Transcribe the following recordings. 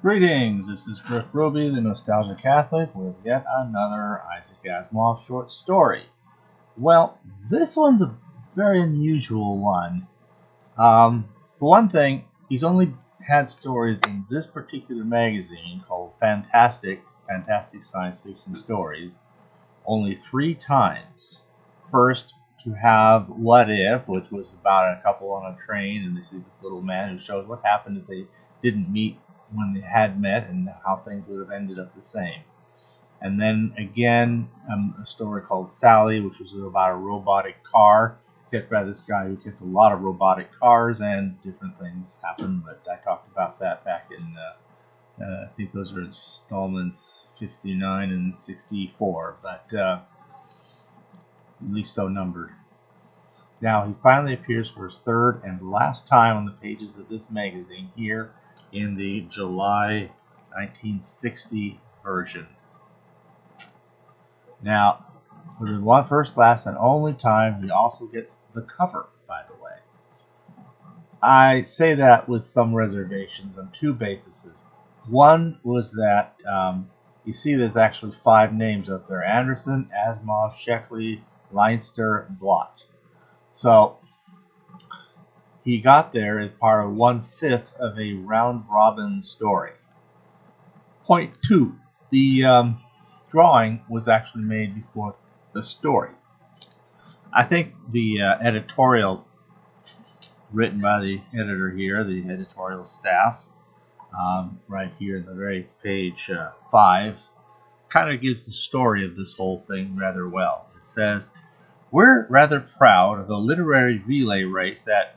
Greetings, this is Griff Roby, the Nostalgia Catholic, with yet another Isaac Asimov short story. Well, this one's a very unusual one. For one thing, he's only had stories in this particular magazine called Fantastic Science Fiction Stories, only 3 times. First, to have What If, which was about a couple on a train, and they see this little man who shows what happened if they didn't meet when they had met and how things would have ended up the same. And then again, a story called Sally, which was about a robotic car kept by this guy who kept a lot of robotic cars, and different things happened. But I talked about that back in, I think those are installments 59 and 64, but at least so numbered. Now he finally appears for his third and last time on the pages of this magazine here in the July 1960 version. Now, for the one first, last, and only time, he also gets the cover, by the way. I say that with some reservations on 2 bases. One was that you see there's actually 5 names up there: Anderson, Asimov, Sheckley, Leinster, and Bloch. So he got there as part of 1/5 of a round-robin story. Point 2, the drawing was actually made before the story. I think the editorial written by the editor here, the editorial staff, right here in the very page 5, kind of gives the story of this whole thing rather well. It says, "We're rather proud of the literary relay race that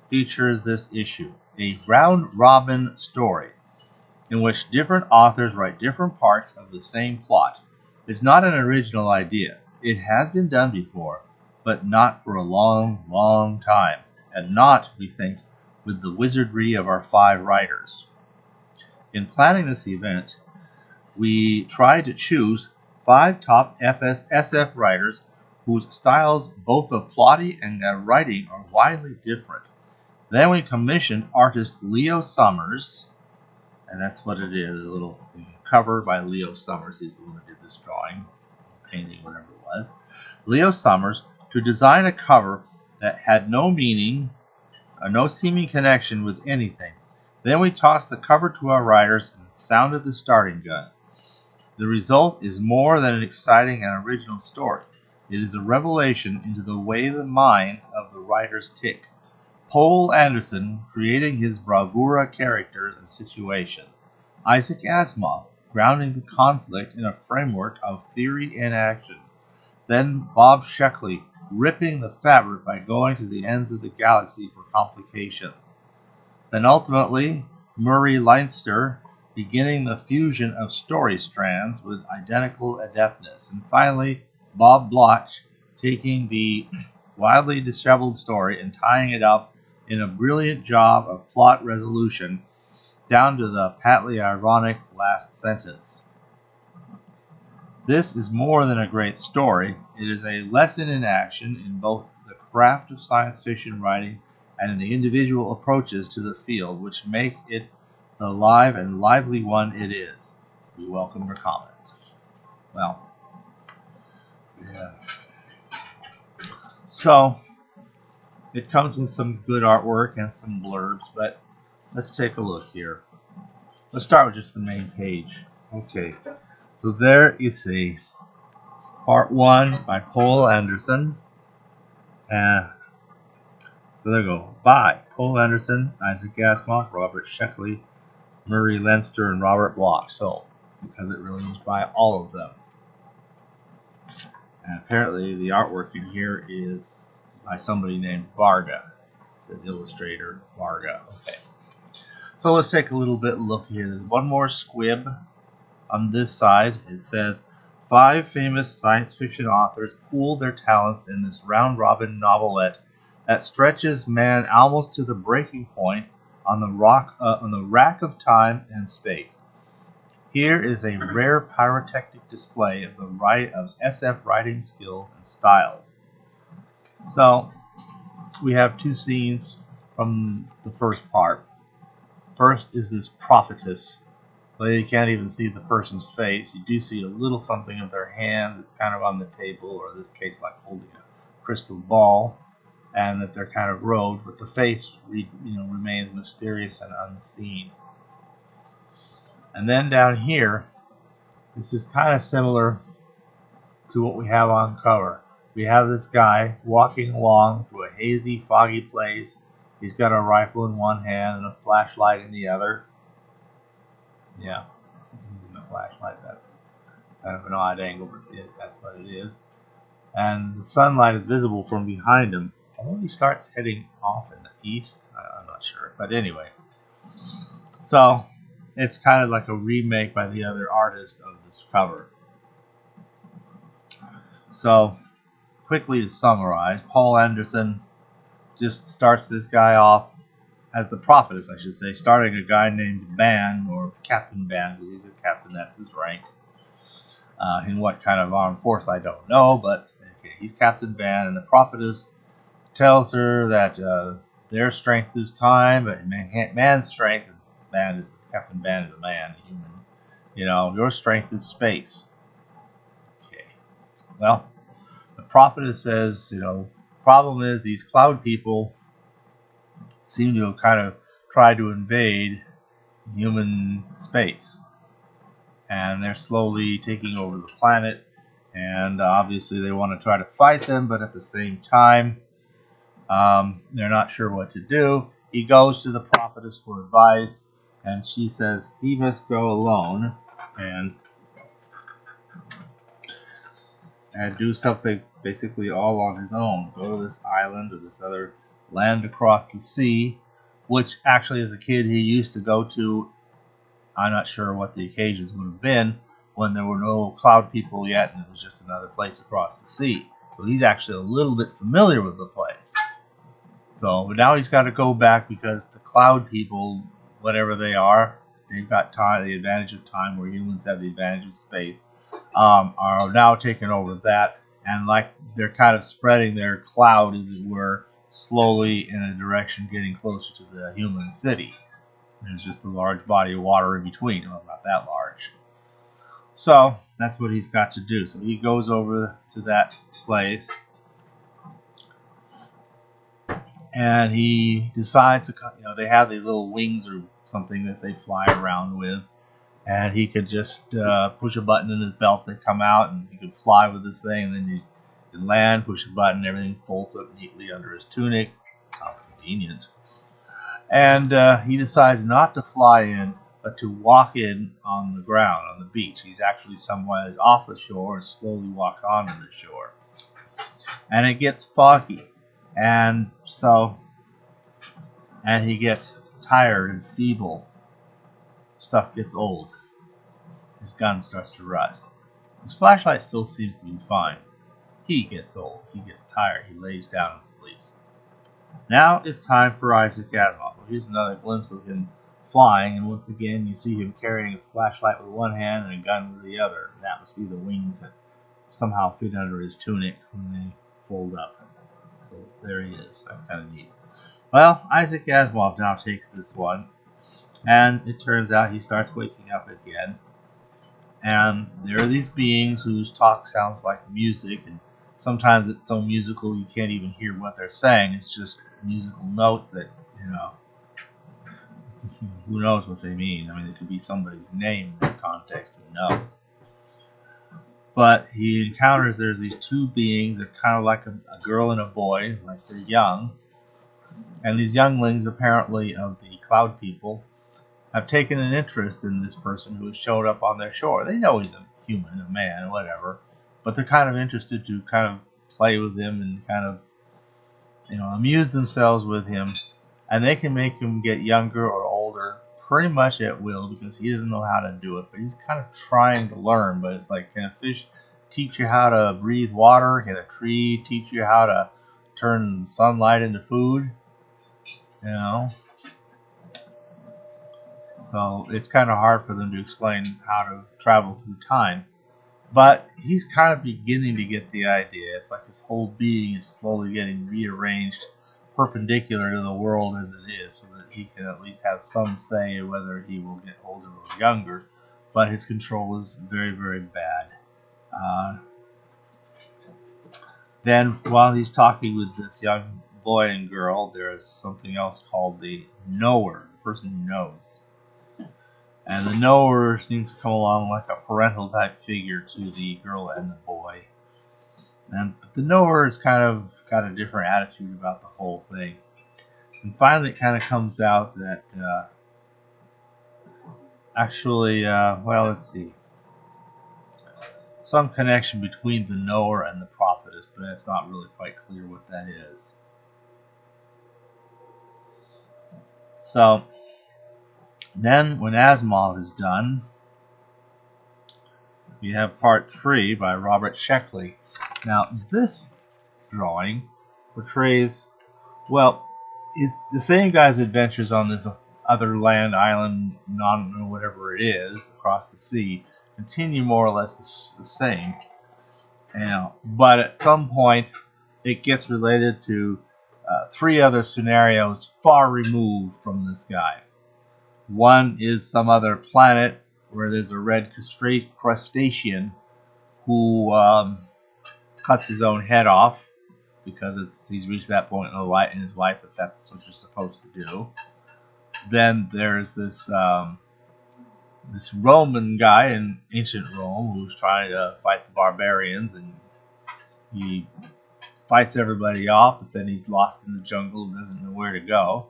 features this issue, a round-robin story in which different authors write different parts of the same plot. It's not an original idea. It has been done before, but not for a long, long time, and not, we think, with the wizardry of our 5 writers. In planning this event, we tried to choose 5 top SF writers whose styles, both of plotting and writing, are widely different. Then we commissioned artist Leo Summers," and that's what it is, a little cover by Leo Summers. He's the one who did this drawing, painting, whatever it was. "Leo Summers to design a cover that had no meaning, no seeming connection with anything. Then we tossed the cover to our writers and sounded the starting gun. The result is more than an exciting and original story. It is a revelation into the way the minds of the writers tick. Poul Anderson creating his bravura characters and situations. Isaac Asimov grounding the conflict in a framework of theory and action. Then Bob Sheckley ripping the fabric by going to the ends of the galaxy for complications. Then ultimately, Murray Leinster beginning the fusion of story strands with identical adeptness. And finally, Bob Bloch taking the wildly disheveled story and tying it up in a brilliant job of plot resolution down to the patently ironic last sentence. This is more than a great story. It is a lesson in action in both the craft of science fiction writing and in the individual approaches to the field, which make it the live and lively one it is. We welcome your comments." Well, yeah. So, it comes with some good artwork and some blurbs, but let's take a look here. Let's start with just the main page. Okay, so there you see part 1 by Poul Anderson. So there you go. By Poul Anderson, Isaac Asimov, Robert Sheckley, Murray Leinster, and Robert Bloch. So, because it really is by all of them. And apparently the artwork in here is by somebody named Varga. It says illustrator Varga. Okay. So let's take a little bit look here. There's one more squib on this side. It says 5 famous science fiction authors pooled their talents in this round-robin novelette that stretches man almost to the breaking point on the rack of time and space. Here is a rare pyrotechnic display of the of SF writing skills and styles. So we have 2 scenes from the first part. First is this prophetess But you can't even see the person's face. You do see a little something of their hand that's kind of on the table, or in this case, like holding a crystal ball, and that they're kind of robed, but the face, remains mysterious and unseen. And then down here, this is kind of similar to what we have on cover. We have this guy walking along through a hazy, foggy place. He's got a rifle in one hand and a flashlight in the other. Yeah, he's using a flashlight. That's kind of an odd angle, but that's what it is. And the sunlight is visible from behind him, although he starts heading off in the east. I'm not sure, but anyway. So it's kind of like a remake by the other artist of this cover. So, quickly to summarize, Poul Anderson just starts this guy off as the prophetess, I should say, starting a guy named Ban, or Captain Ban, because he's a captain, that's his rank. In what kind of armed force, I don't know, but okay, he's Captain Ban, and the prophetess tells her that their strength is time, but man's strength, Captain Ban is a man, a human, your strength is space. Well, the prophetess says, problem is these cloud people seem to have kind of tried to invade human space. And they're slowly taking over the planet. And obviously they want to try to fight them, but at the same time, they're not sure what to do. He goes to the prophetess for advice, and she says he must go alone and do something basically all on his own. Go to this island or this other land across the sea, which actually as a kid he used to go to. I'm not sure what the occasions would have been when there were no cloud people yet and it was just another place across the sea. So he's actually a little bit familiar with the place. So now he's got to go back because the cloud people, whatever they are, they've got time, the advantage of time where humans have the advantage of space. Are now taking over that, and like they're kind of spreading their cloud, as it were, slowly in a direction getting closer to the human city. There's just a large body of water in between, well, not that large. So that's what he's got to do. So he goes over to that place, and he decides to, they have these little wings or something that they fly around with. And he could just push a button in his belt, they come out, and he could fly with this thing, and then you can land, push a button, everything folds up neatly under his tunic. Sounds convenient. And he decides not to fly in, but to walk in on the ground, on the beach. He's actually somewhere off the shore and slowly walks onto the shore. And it gets foggy. And he gets tired and feeble. Stuff gets old. His gun starts to rust. His flashlight still seems to be fine. He gets old. He gets tired. He lays down and sleeps. Now it's time for Isaac Asimov. Here's another glimpse of him flying, and once again you see him carrying a flashlight with one hand and a gun with the other. That must be the wings that somehow fit under his tunic when they fold up. So there he is. That's kind of neat. Well, Isaac Asimov now takes this one, and it turns out he starts waking up again. And there are these beings whose talk sounds like music, and sometimes it's so musical you can't even hear what they're saying. It's just musical notes that, who knows what they mean. I mean, it could be somebody's name in that context, who knows. But he encounters, there's these two beings, they're kind of like a girl and a boy, like they're young. And these younglings, apparently of the cloud people, have taken an interest in this person who has showed up on their shore. They know he's a human, a man, whatever, but they're kind of interested to kind of play with him and kind of, amuse themselves with him. And they can make him get younger or older pretty much at will because he doesn't know how to do it. But he's kind of trying to learn. But it's like, can a fish teach you how to breathe water? Can a tree teach you how to turn sunlight into food? So it's kind of hard for them to explain how to travel through time. But he's kind of beginning to get the idea. It's like his whole being is slowly getting rearranged perpendicular to the world as it is, so that he can at least have some say whether he will get older or younger. But his control is very, very bad. Then, while he's talking with this young boy and girl, there is something else called the knower, the person who knows. And the knower seems to come along like a parental type figure to the girl and the boy. And the knower has kind of got a different attitude about the whole thing. And finally, it kind of comes out that well, let's see, some connection between the knower and the prophetess, but it's not really quite clear what that is. So then, when Asimov is done, we have part 3 by Robert Sheckley. Now, this drawing portrays, well, it's the same guy's adventures on this other land, island, whatever it is, across the sea, continue more or less the same. But at some point, it gets related to 3 other scenarios far removed from this guy. One is some other planet where there's a red crustacean who cuts his own head off because he's reached that point in his life that that's what you're supposed to do. Then there's this Roman guy in ancient Rome who's trying to fight the barbarians, and he fights everybody off, but then he's lost in the jungle and doesn't know where to go.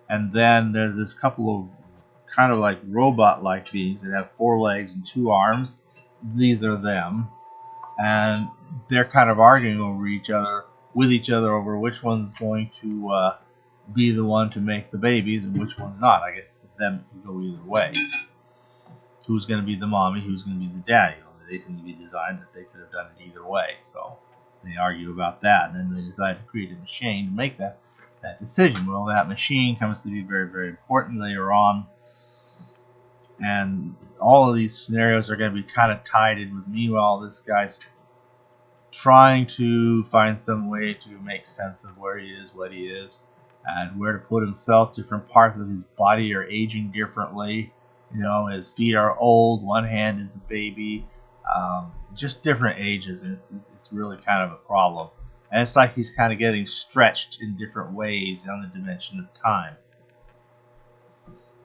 And then there's this couple of kind of like robot-like beings that have 4 legs and 2 arms. These are them. And they're kind of arguing with each other over which one's going to be the one to make the babies and which one's not. I guess them can go either way. Who's going to be the mommy, who's going to be the daddy. They seem to be designed that they could have done it either way. So they argue about that, and then they decide to create a machine to make that decision. Well, that machine comes to be very, very important later on. And all of these scenarios are going to be kind of tied in with, meanwhile, this guy's trying to find some way to make sense of where he is, what he is, and where to put himself. Different parts of his body are aging differently. His feet are old, one hand is a baby, just different ages, and it's really kind of a problem. And it's like he's kind of getting stretched in different ways on the dimension of time.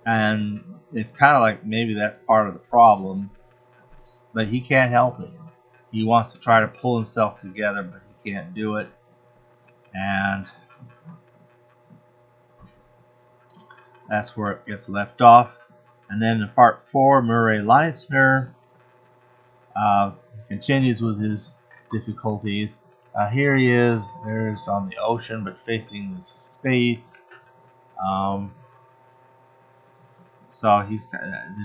And it's kind of like maybe that's part of the problem, but he can't help it. He wants to try to pull himself together, but he can't do it. And that's where it gets left off. And then in part 4, Murray Leinster continues with his difficulties. Here he is. There's on the ocean, but facing the space. So he's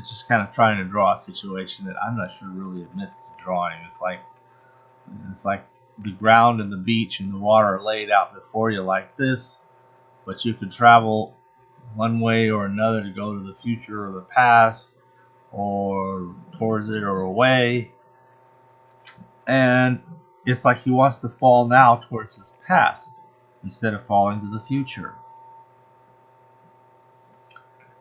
just kind of trying to draw a situation that I'm not sure really admits to drawing. It's like the ground and the beach and the water are laid out before you like this, but you could travel one way or another to go to the future or the past, or towards it or away. And it's like he wants to fall now towards his past instead of falling to the future.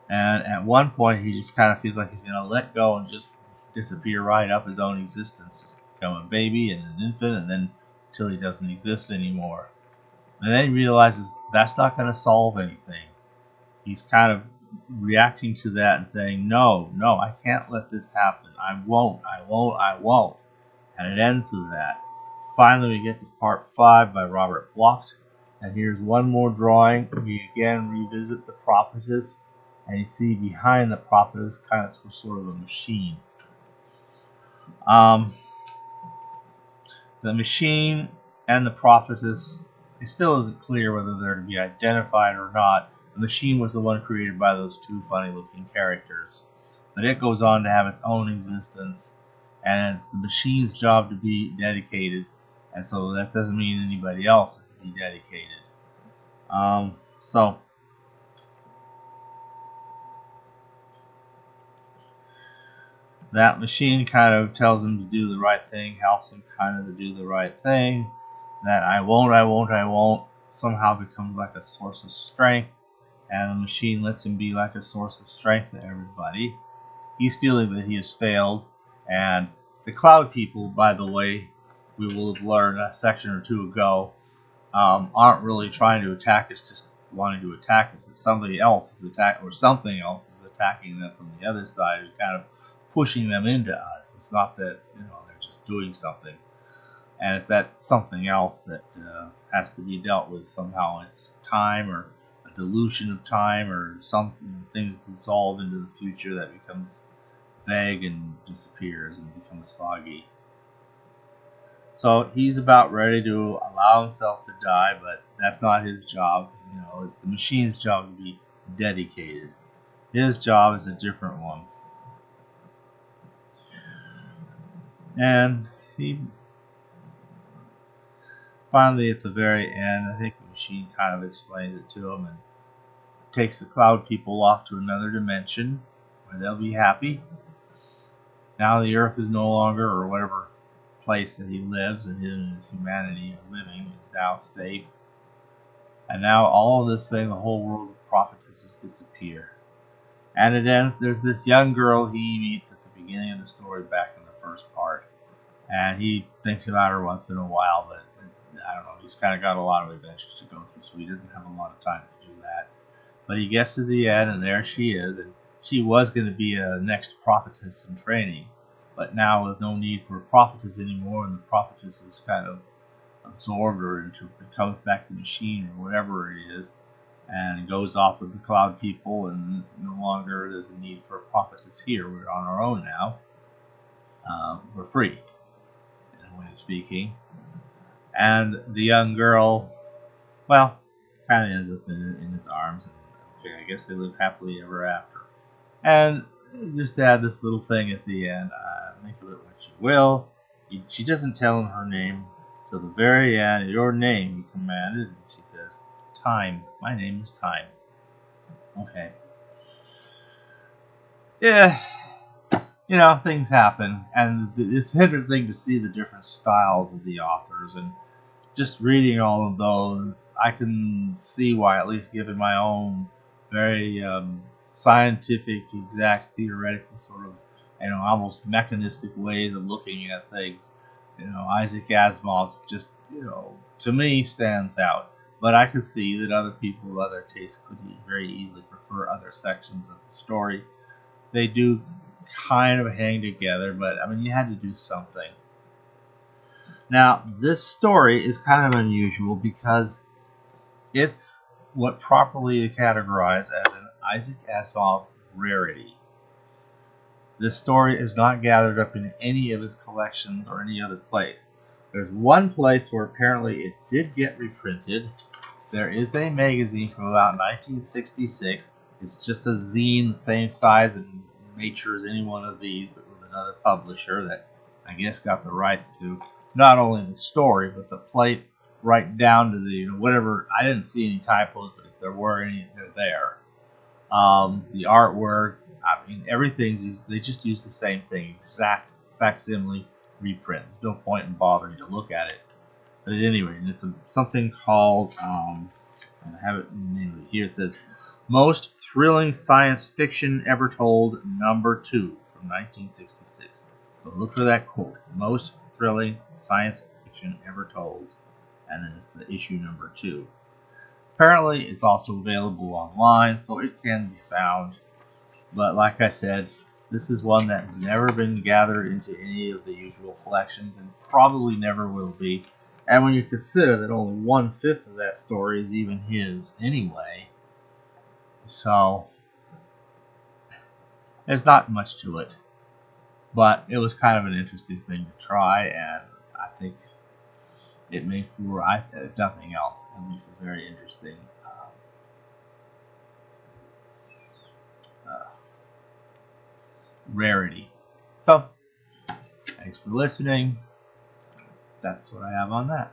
And at one point, he just kind of feels like he's going to let go and just disappear right up his own existence, just become a baby and an infant, and then until he doesn't exist anymore. And then he realizes that's not going to solve anything. He's kind of reacting to that and saying, no, I can't let this happen. I won't. And it ends with that. Finally, we get to part 5 by Robert Bloch. And here's one more drawing. We again revisit the prophetess. And you see behind the prophetess kind of some sort of a machine. The machine and the prophetess, it still isn't clear whether they're to be identified or not. The machine was the one created by those 2 funny-looking characters. But it goes on to have its own existence, and it's the machine's job to be dedicated, and so that doesn't mean anybody else is to be dedicated. So that machine kind of tells him to do the right thing, helps him kind of to do the right thing. That I won't. somehow becomes like a source of strength, and the machine lets him be like a source of strength to everybody. He's feeling that he has failed, and the cloud people, by the way, we will have learned a section or two ago, aren't really trying to attack us, just wanting to attack us. It's somebody else is attacking, or something else is attacking them from the other side, who's kind of pushing them into us. It's not that they're just doing something, and it's that something else that has to be dealt with somehow. It's time, or a dilution of time, or something. Things dissolve into the future that becomes vague and disappears and becomes foggy. So he's about ready to allow himself to die, but that's not his job. It's the machine's job to be dedicated. His job is a different one. And he finally, at the very end, I think the machine kind of explains it to him and takes the cloud people off to another dimension where they'll be happy. Now the Earth is no longer, or whatever place that he lives and his humanity living, is now safe. And now all of this thing, the whole world of prophetesses disappear. And it ends, there's this young girl he meets at the beginning of the story back in the first part. And he thinks about her once in a while, but I don't know, he's kind of got a lot of adventures to go through, so he doesn't have a lot of time to do that. But he gets to the end, and there she is, and she was going to be a next prophetess in training. But now, with no need for a prophetess anymore, and the prophetess is kind of absorbed her into, becomes back the machine or whatever it is, and goes off with the cloud people, and no longer there's a need for a prophetess here. We're on our own now. We're free, in a way of speaking. And the young girl, well, kind of ends up in his arms, and okay, I guess they live happily ever after. And just to add this little thing at the end, make of it what you will. She doesn't tell him her name till the very end. Your name, he commanded, and she says, Time. My name is Time. Okay. Yeah, things happen, and it's interesting to see the different styles of the authors, and just reading all of those, I can see why, at least given my own very scientific, exact, theoretical sort of, almost mechanistic ways of looking at things, Isaac Asimov's just, to me stands out. But I could see that other people of other tastes could very easily prefer other sections of the story. They do kind of hang together, but you had to do something. Now, this story is kind of unusual because it's what properly categorized as an Isaac Asimov rarity. This story is not gathered up in any of his collections or any other place. There's one place where apparently it did get reprinted. There is a magazine from about 1966. It's just a zine, the same size and nature as any one of these, but with another publisher that I guess got the rights to not only the story, but the plates right down to the, whatever. I didn't see any typos, but if there were any, they're there. The artwork, they just use the same thing, exact facsimile reprint. There's no point in bothering to look at it. But anyway, it's something called, I have it named here. It says, Most Thrilling Science Fiction Ever Told, #2 from 1966. So look for that quote, Most Thrilling Science Fiction Ever Told. And then it's the issue #2. Apparently, it's also available online, so it can be found. But like I said, this is one that has never been gathered into any of the usual collections and probably never will be. And when you consider that only 1/5 of that story is even his anyway, so there's not much to it. But it was kind of an interesting thing to try, and I think it made for, if nothing else, at least a very interesting rarity. So, thanks for listening. That's what I have on that.